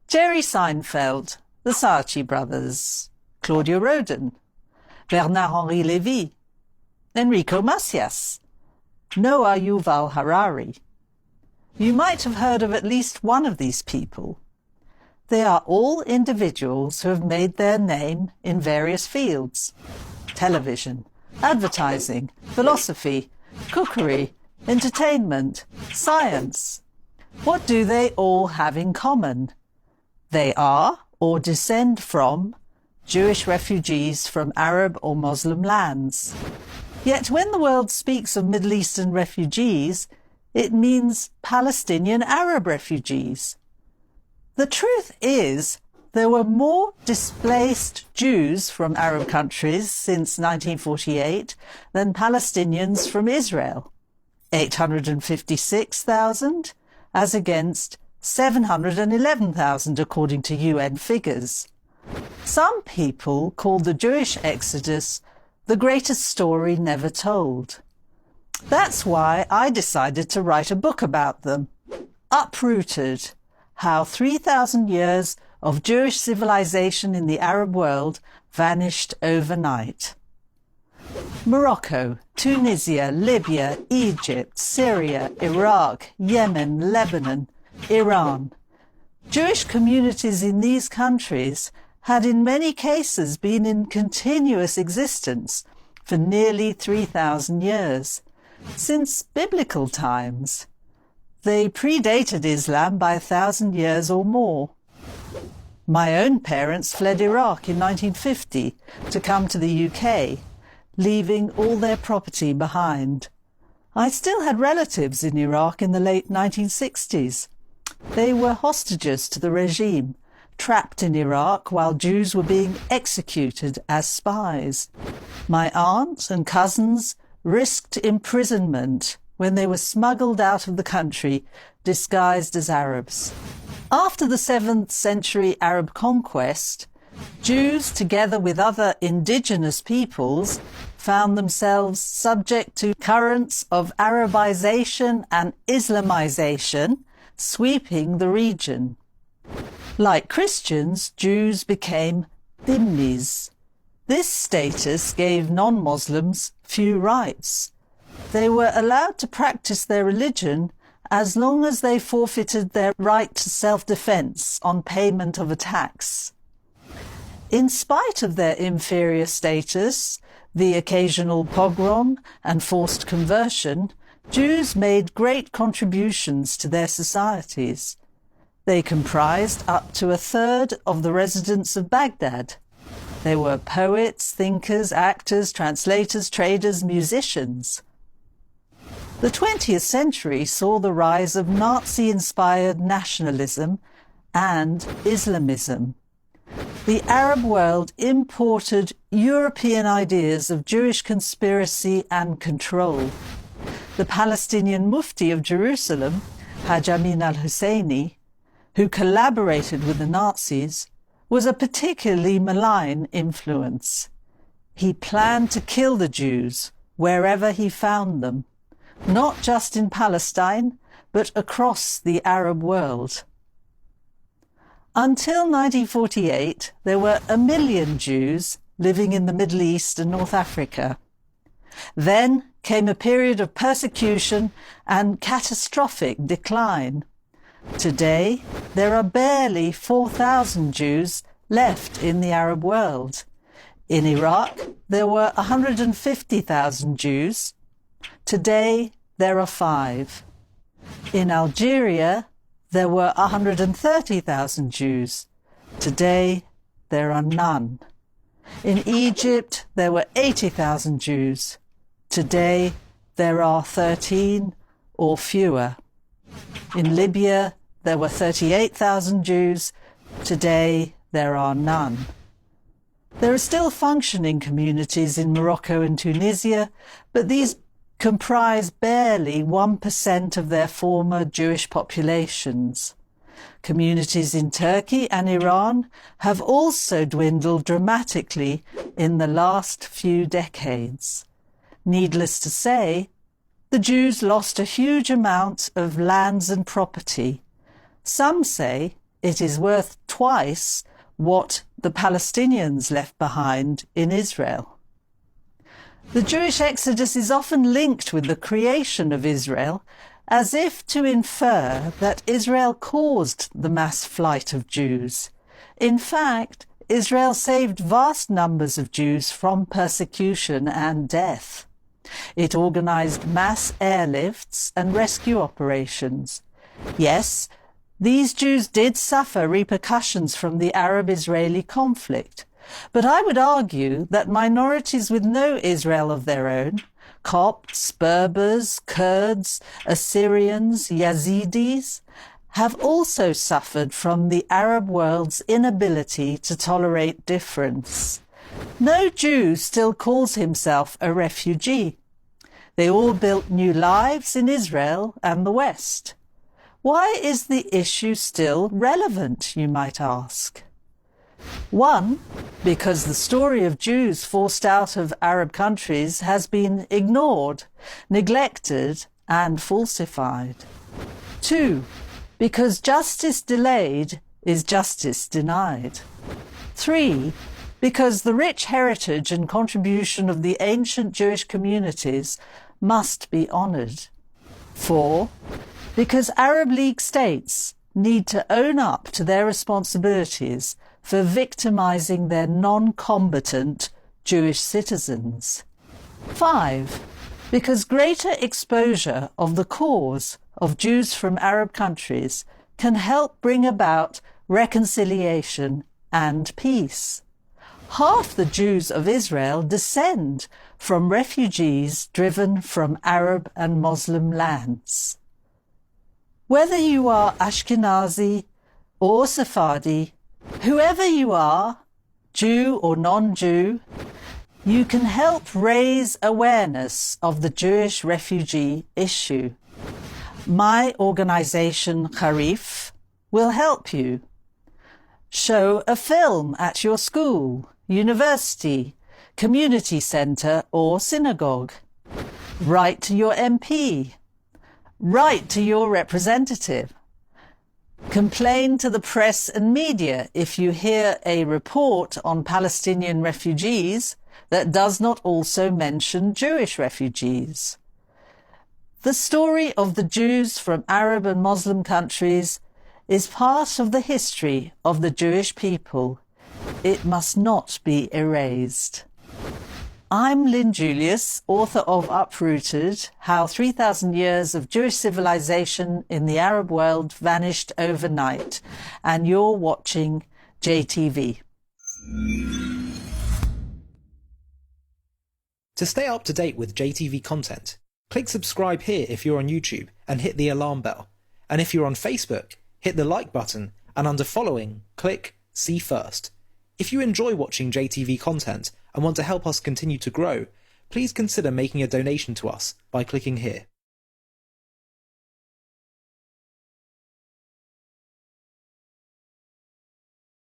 Jerry Seinfeld, the Saatchi brothers, Claudia Roden, Bernard-Henri Lévy, Enrico Macias, Noah Yuval Harari. You might have heard of at least one of these people. They are all individuals who have made their name in various fields: television, advertising, philosophy, cookery, entertainment, science. What do they all have in common? They are, or descend from, Jewish refugees from Arab or Muslim lands. Yet when the world speaks of Middle Eastern refugees, it means Palestinian Arab refugees. The truth is, there were more displaced Jews from Arab countries since 1948 than Palestinians from Israel. 856,000 as against 711,000 according to UN figures. Some people call the Jewish exodus the greatest story never told. That's why I decided to write a book about them. Uprooted: How 3,000 years of Jewish civilization in the Arab world vanished overnight. Morocco, Tunisia, Libya, Egypt, Syria, Iraq, Yemen, Lebanon, Iran. Jewish communities in these countries had in many cases been in continuous existence for nearly 3,000 years, since biblical times. They predated Islam by 1,000 years or more. My own parents fled Iraq in 1950 to come to the UK, leaving all their property behind. I still had relatives in Iraq in the late 1960s. They were hostages to the regime, trapped in Iraq while Jews were being executed as spies. My aunt and cousins risked imprisonment when they were smuggled out of the country disguised as Arabs. After the 7th century Arab conquest, Jews, together with other indigenous peoples, found themselves subject to currents of Arabization and Islamization sweeping the region. Like Christians, Jews became dhimmis. This status gave non-Muslims few rights. They were allowed to practice their religion as long as they forfeited their right to self-defense on payment of a tax. In spite of their inferior status, the occasional pogrom and forced conversion, Jews made great contributions to their societies. They comprised up to a third of the residents of Baghdad. They were poets, thinkers, actors, translators, traders, musicians. The 20th century saw the rise of Nazi-inspired nationalism and Islamism. The Arab world imported European ideas of Jewish conspiracy and control. The Palestinian MUFTI of Jerusalem, Haj Amin al-Husseini, who collaborated with the Nazis, was a particularly malign influence. He planned to kill the Jews wherever he found them, not just in Palestine, but across the Arab world. Until 1948, there were 1 million Jews living in the Middle East and North Africa. Then came a period of persecution and catastrophic decline. Today, there are barely 4,000 Jews left in the Arab world. In Iraq, there were 150,000 Jews. Today, there are 5. In Algeria, there were 130,000 Jews. Today, there are none. In Egypt, there were 80,000 Jews. Today, there are 13 or fewer. In Libya, there were 38,000 Jews. Today, there are none. There are still functioning communities in Morocco and Tunisia, but these comprise barely 1% of their former Jewish populations. Communities in Turkey and Iran have also dwindled dramatically in the last few decades. Needless to say, the Jews lost a huge amount of lands and property. Some say it is worth twice what the Palestinians left behind in Israel. The Jewish exodus is often linked with the creation of Israel, as if to infer that Israel caused the mass flight of Jews. In fact, Israel saved vast numbers of Jews from persecution and death. It organized mass airlifts and rescue operations. Yes, these Jews did suffer repercussions from the Arab-Israeli conflict, but I would argue that minorities with no Israel of their own, Copts, Berbers, Kurds, Assyrians, Yazidis, have also suffered from the Arab world's inability to tolerate difference. No Jew still calls himself a refugee. They all built new lives in Israel and the West. Why is the issue still relevant, you might ask? One, because the story of Jews forced out of Arab countries has been ignored, neglected, and falsified. Two, because justice delayed is justice denied. Three, because the rich heritage and contribution of the ancient Jewish communities must be honoured. Four, because Arab League states need to own up to their responsibilities for victimising their non-combatant Jewish citizens. Five, because greater exposure of the cause of Jews from Arab countries can help bring about reconciliation and peace. Half the Jews of Israel descend from refugees driven from Arab and Muslim lands. Whether you are Ashkenazi or Sephardi, whoever you are, Jew or non-Jew, you can help raise awareness of the Jewish refugee issue. My organisation, Harif, will help you. Show a film at your school, university, community centre or synagogue. Write to your MP. Write to your representative. Complain to the press and media if you hear a report on Palestinian refugees that does not also mention Jewish refugees. The story of the Jews from Arab and Muslim countries is part of the history of the Jewish people. It must not be erased. I'm Lyn Julius, author of Uprooted, How 3,000 Years of Jewish Civilization in the Arab World Vanished Overnight, and you're watching JTV. To stay up to date with JTV content, click subscribe here if you're on YouTube and hit the alarm bell. And if you're on Facebook, hit the like button, and under following, click See First. If you enjoy watching JTV content and want to help us continue to grow, please consider making a donation to us by clicking here.